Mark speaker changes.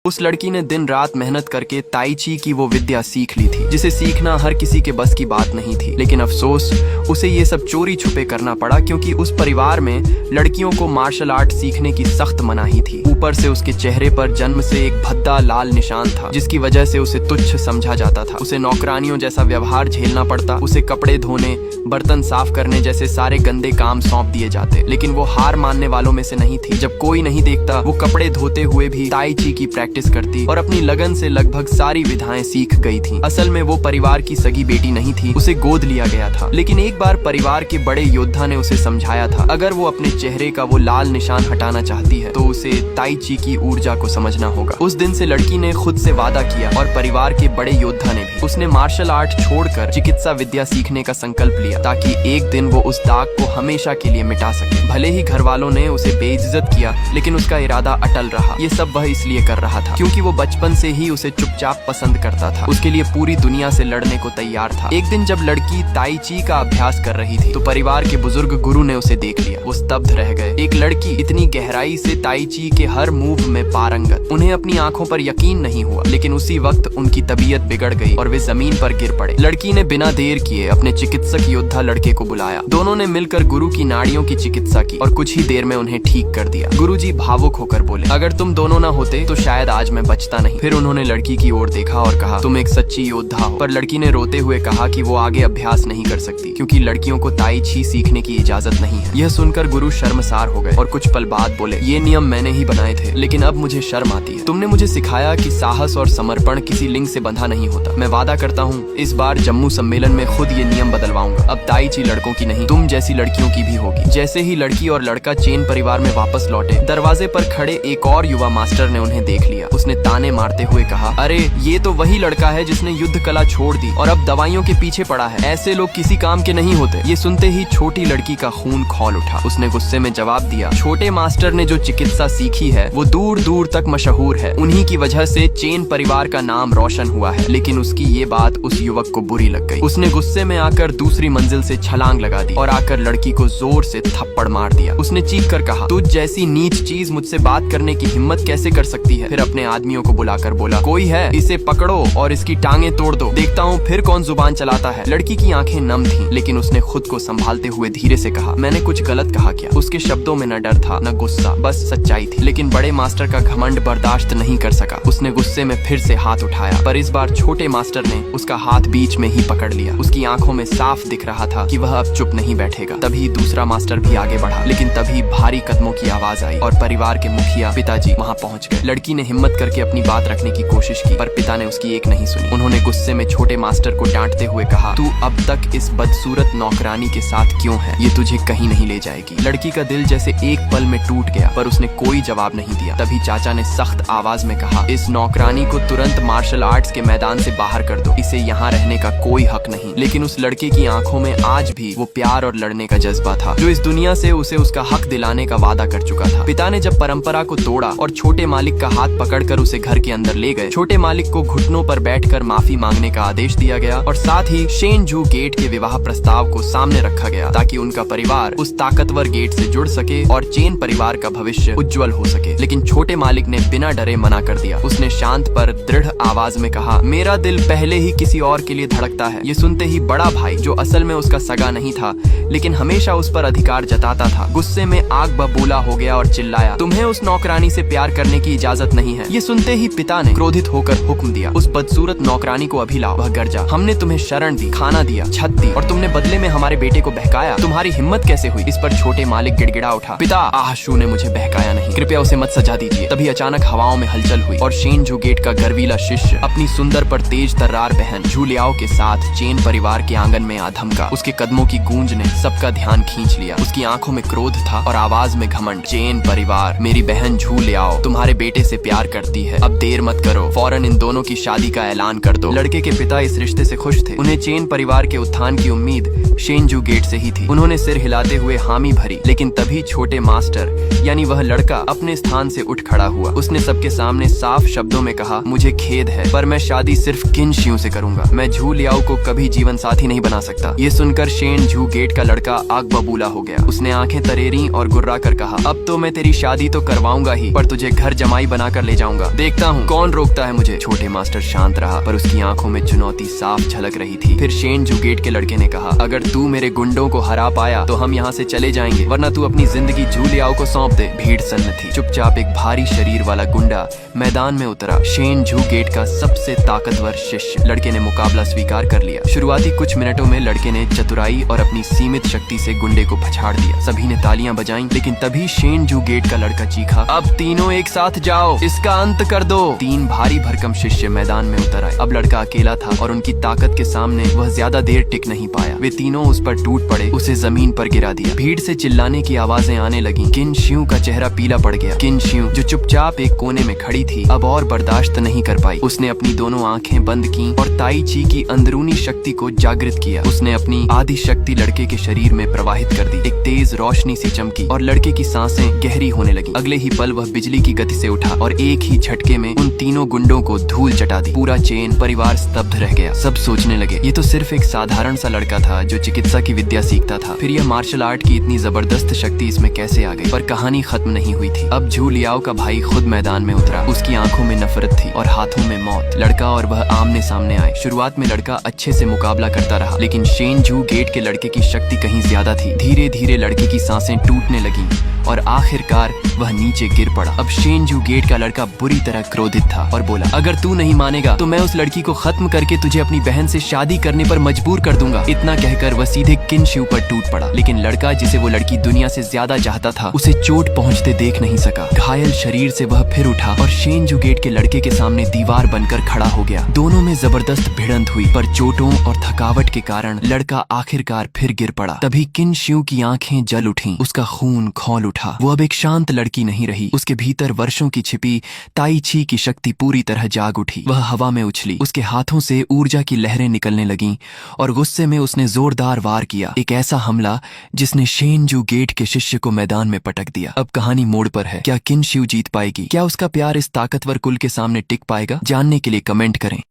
Speaker 1: उस लड़की ने दिन रात मेहनत करके ताई ची की वो विद्या सीख ली थी जिसे सीखना हर किसी के बस की बात नहीं थी। लेकिन अफसोस उसे ये सब चोरी छुपे करना पड़ा क्योंकि उस परिवार में लड़कियों को मार्शल आर्ट सीखने की सख्त मनाही थी। ऊपर से उसके चेहरे पर जन्म से एक भद्दा लाल निशान था जिसकी वजह से उसे तुच्छ समझा जाता था। उसे नौकरानियों जैसा व्यवहार झेलना पड़ता। उसे कपड़े धोने, बर्तन साफ करने जैसे सारे गंदे काम सौंप दिए जाते। लेकिन वो हार मानने वालों में से नहीं थी। जब कोई नहीं देखता वो कपड़े धोते हुए भी ताई ची की प्रैक्टिस करती और अपनी लगन से लगभग सारी विधाएं सीख गई थी। असल में वो परिवार की सगी बेटी नहीं थी, उसे गोद लिया गया था। लेकिन एक बार परिवार के बड़े योद्धा ने उसे समझाया था अगर वो अपने चेहरे का वो लाल निशान हटाना चाहती है तो उसे ताई ची की ऊर्जा को समझना होगा। उस दिन से लड़की ने खुद से वादा किया और परिवार के बड़े योद्धा ने भी। उसने मार्शल आर्ट छोड़कर चिकित्सा विद्या सीखने का संकल्प लिया ताकि एक दिन वो उस दाग को हमेशा के लिए मिटा सके। भले ही घर वालों ने उसे बेइज्जत किया लेकिन उसका इरादा अटल रहा। ये सब वह इसलिए कर रहा था क्योंकि वो बचपन से ही उसे चुपचाप पसंद करता था। उसके लिए पूरी दुनिया से लड़ने को तैयार था। एक दिन जब लड़की ताई ची का अभ्यास कर रही थी तो परिवार के बुजुर्ग गुरु ने उसे देख लिया। वो स्तब्ध रह गए। एक लड़की इतनी गहराई से ताई ची के हर मूव में पारंगत। उन्हें अपनी आंखों पर यकीन नहीं हुआ। लेकिन उसी वक्त उनकी तबीयत बिगड़ गई और वे जमीन पर गिर पड़े। लड़की ने बिना देर किए अपने चिकित्सक योद्धा लड़के को बुलाया। दोनों ने मिलकर गुरु की नाड़ियों की चिकित्सा की और कुछ ही देर में उन्हें ठीक कर दिया। गुरुजी भावुक होकर बोले, अगर तुम दोनों न होते तो शायद आज मैं बचता नहीं। फिर उन्होंने लड़की की ओर देखा और कहा, तुम एक सच्ची योद्धा हो। पर लड़की ने रोते हुए कहा कि वो आगे अभ्यास नहीं कर सकती क्योंकि लड़कियों को ताई ची सीखने की इजाजत नहीं है। यह सुनकर गुरु शर्मसार हो गए और कुछ पल बाद बोले, ये नियम मैंने ही बनाए थे लेकिन अब मुझे शर्म आती है। तुमने मुझे सिखाया कि साहस और समर्पण किसी लिंग से बंधा नहीं होता। मैं वादा करता हूँ इस बार जम्मू सम्मेलन में खुद ये नियम बदलवाऊंगा। अब ताई ची लड़कों की नहीं, तुम जैसी लड़कियों की भी होगी। जैसे ही लड़की और लड़का चेन परिवार में वापस लौटे, दरवाजे पर खड़े एक और युवा मास्टर ने उन्हें देख लिया। उसने ताने मारते हुए कहा, अरे ये तो वही लड़का है जिसने युद्ध कला छोड़ दी और अब दवाइयों के पीछे पड़ा है। ऐसे लोग किसी काम के नहीं होते। ये सुनते ही छोटी लड़की का खून खौल उठा। उसने गुस्से में जवाब दिया, छोटे मास्टर ने जो चिकित्सा सीखी है वो दूर दूर तक मशहूर है। उन्हीं की वजह से चेन परिवार का नाम रोशन हुआ है। लेकिन उसकी ये बात उस युवक को बुरी लग गई। उसने गुस्से में आकर दूसरी मंजिल से छलांग लगा दी और आकर लड़की को जोर से थप्पड़ मार दिया। उसने चीख कर कहा, तुझ जैसी नीच चीज मुझसे बात करने की हिम्मत कैसे कर सकती है। फिर अपने आदमियों को बुलाकर बोला, कोई है इसे पकड़ो और इसकी टांगे तोड़ दो, देखता हूँ फिर कौन जुबान चलाता है। लड़की की आंखें नम थीं, लेकिन उसने खुद को संभालते हुए धीरे से कहा, मैंने कुछ गलत कहा क्या। उसके शब्दों में न डर था न गुस्सा, बस सच्चाई थी। लेकिन बड़े मास्टर का घमंड बर्दाश्त नहीं कर सका। उसने गुस्से में फिर से हाथ उठाया पर इस बार छोटे मास्टर ने उसका हाथ बीच में ही पकड़ लिया। उसकी आंखों में साफ दिख रहा था कि वह अब चुप नहीं बैठेगा। तभी दूसरा मास्टर भी आगे बढ़ा। लेकिन तभी भारी कदमों की आवाज आई और परिवार के मुखिया पिताजी वहाँ पहुँच गए। लड़की ने हिम्मत करके अपनी बात रखने की कोशिश की पर पिता ने उसकी एक नहीं सुनी। उन्होंने गुस्से में छोटे मास्टर को डांटते हुए कहा, तू अब तक इस बदसूरत नौकरानी के साथ क्यों है, ये तुझे कहीं नहीं ले जाएगी। लड़की का दिल जैसे एक पल में टूट गया पर उसने कोई जवाब नहीं दिया। तभी चाचा ने सख्त आवाज में कहा, इस नौकरानी को तुरंत मार्शल आर्ट्स के मैदान से बाहर कर दो। इसे यहाँ रहने का कोई हक नहीं। लेकिन उस लड़के की आंखों में आज भी वो प्यार और लड़ने का जज्बा था जो इस दुनिया से उसे उसका हक दिलाने का वादा कर चुका था। पिता ने जब परंपरा को तोड़ा और छोटे मालिक का हाथ पकड़कर उसे घर के अंदर ले गए, छोटे मालिक को घुटनों पर बैठकर माफी मांगने का आदेश दिया गया और साथ ही शेन झू गेट के विवाह प्रस्ताव को सामने रखा गया ताकि उनका परिवार उस ताकतवर गेट से जुड़ सके और चेन परिवार का भविष्य उज्जवल हो सके। लेकिन छोटे मालिक ने बिना डरे मना कर दिया। उसने शांत पर दृढ़ आवाज में कहा, मेरा दिल पहले ही किसी और के लिए धड़कता है। ये सुनते ही बड़ा भाई, जो असल में उसका सगा नहीं था लेकिन हमेशा उस पर अधिकार जताता था, गुस्से में आग बबूला हो गया और चिल्लाया, तुम्हें उस नौकरानी से प्यार करने की इजाजत नहीं है। ये सुनते ही पिता ने क्रोधित होकर हुक्म दिया, उस बदसूरत नौकरानी को अभी लाओ। वह गर्जा, हमने तुम्हें शरण दी, खाना दिया, छत दी और तुमने बदले में हमारे बेटे को बहकाया। तुम्हारी हिम्मत कैसे हुई। इस पर छोटे मालिक गिड़गिड़ा उठा, पिता आशु ने मुझे बहकाया नहीं, कृपया उसे मत सजा दीजिए। तभी अचानक हवाओं में हलचल हुई और शेन झू गेट का गर्वीला शिष्य अपनी सुंदर पर तेज तर्रार बहन झू लियाओ के साथ चेन परिवार के आंगन में आ धमका। उसके कदमों की गूंज ने सबका ध्यान खींच लिया। उसकी आंखों में क्रोध था और आवाज में घमंड, चेन परिवार, मेरी बहन झू लियाओ तुम्हारे बेटे से प्यार करती है। अब देर मत करो, फौरन इन दोनों की शादी का ऐलान कर दो। लड़के के पिता इस रिश्ते से खुश थे। उन्हें चेन परिवार के उत्थान की उम्मीद शेन झू गेट से ही थी। उन्होंने सिर हिलाते हुए हामी भरी। लेकिन तभी छोटे मास्टर यानी वह लड़का अपने स्थान से उठ खड़ा हुआ। उसने सबके सामने साफ शब्दों में कहा, मुझे खेद है पर मैं शादी सिर्फ किन शियों से करूंगा। मैं झू लियाओ को कभी जीवन साथी नहीं बना सकता। ये सुनकर शेन झू गेट का लड़का आग बबूला हो गया। उसने आंखें तरेरी और गुर्रा कर कहा, अब तो मैं तेरी शादी तो करवाऊंगा ही पर तुझे घर जमाई बनाकर ले ले जाऊंगा, देखता हूँ कौन रोकता है मुझे। छोटे मास्टर शांत रहा, पर उसकी आंखों में चुनौती साफ झलक रही थी। फिर शेनजू गेट के लड़के ने कहा, अगर तू मेरे गुंडों को हरा पाया तो हम यहाँ से चले जाएंगे, वरना तू अपनी जिंदगी झू लियाओ को सौंप दे। भीड़ सन्न थी। चुपचाप एक भारी शरीर वाला गुंडा मैदान में उतरा। शेनजू गेट का सबसे ताकतवर शिष्य। लड़के ने मुकाबला स्वीकार कर लिया। शुरुआती कुछ मिनटों में लड़के ने चतुराई और अपनी सीमित शक्ति से गुंडे को पछाड़ दिया। सभी ने तालियां बजाईं, लेकिन तभी शेनजू गेट का लड़का चीखा, अब तीनों एक साथ जाओ, इसका अंत कर दो। 3 भारी भरकम शिष्य मैदान में उतर आए। अब लड़का अकेला था और उनकी ताकत के सामने वह ज्यादा देर टिक नहीं पाया। वे तीनों उस पर टूट पड़े, उसे जमीन पर गिरा दिया। भीड़ से चिल्लाने की आवाजें आने लगी। किन शियू का चेहरा पीला पड़ गया। किन शियू, जो चुपचाप एक कोने में खड़ी थी, अब और बर्दाश्त नहीं कर पाई। उसने अपनी दोनों आंखें बंद की और ताई ची की अंदरूनी शक्ति को जागृत किया। उसने अपनी आधी शक्ति लड़के के शरीर में प्रवाहित कर दी। एक तेज रोशनी सी चमकी और लड़के की सांसें गहरी होने लगी। अगले ही पल वह बिजली की गति से उठा और एक ही झटके में उन तीनों गुंडों को धूल चटा दी। पूरा चेन परिवार स्तब्ध रह गया। सब सोचने लगे, ये तो सिर्फ एक साधारण सा लड़का था जो चिकित्सा की विद्या सीखता था, फिर यह मार्शल आर्ट की इतनी जबरदस्त शक्ति इसमें कैसे आ गई। पर कहानी खत्म नहीं हुई थी। अब झू लियाओ का भाई खुद मैदान में उतरा। उसकी आंखों में नफरत थी और हाथों में मौत। लड़का और वह आमने सामने आए। शुरुआत में लड़का अच्छे से मुकाबला करता रहा, लेकिन शेनजू गेट के लड़के की शक्ति कहीं ज्यादा थी। धीरे धीरे लड़के की सांसें टूटने लगीं और आखिरकार वह नीचे गिर पड़ा। अब शेनजू गेट का लड़का बुरी तरह क्रोधित था और बोला, अगर तू नहीं मानेगा तो मैं उस लड़की को खत्म करके तुझे अपनी बहन से शादी करने पर मजबूर कर दूंगा। इतना कहकर वह सीधे किन शियू पर टूट पड़ा, लेकिन लड़का जिसे वो लड़की दुनिया से ज्यादा चाहता था, उसे चोट पहुंचते देख नहीं सका। घायल शरीर से वह फिर उठा और शेनजू गेट के लड़के के सामने दीवार बनकर खड़ा हो गया। दोनों में जबरदस्त भिड़ंत हुई, पर चोटों और थकावट के कारण लड़का आखिरकार फिर गिर पड़ा। तभी किन शियू की आंखें जल उठीं, उसका खून खौल उठा। वो अब एक शांत लड़की नहीं रही। उसके भीतर वर्षों की छिपी ताई ची की शक्ति पूरी तरह जाग उठी। वह हवा में उछली, उसके हाथों से ऊर्जा की लहरें निकलने लगीं और गुस्से में उसने जोरदार वार किया। एक ऐसा हमला जिसने शेनजू गेट के शिष्य को मैदान में पटक दिया। अब कहानी मोड़ पर है। क्या किन शियू जीत पाएगी? क्या उसका प्यार इस ताकतवर कुल के सामने टिक पाएगा? जानने के लिए कमेंट करें।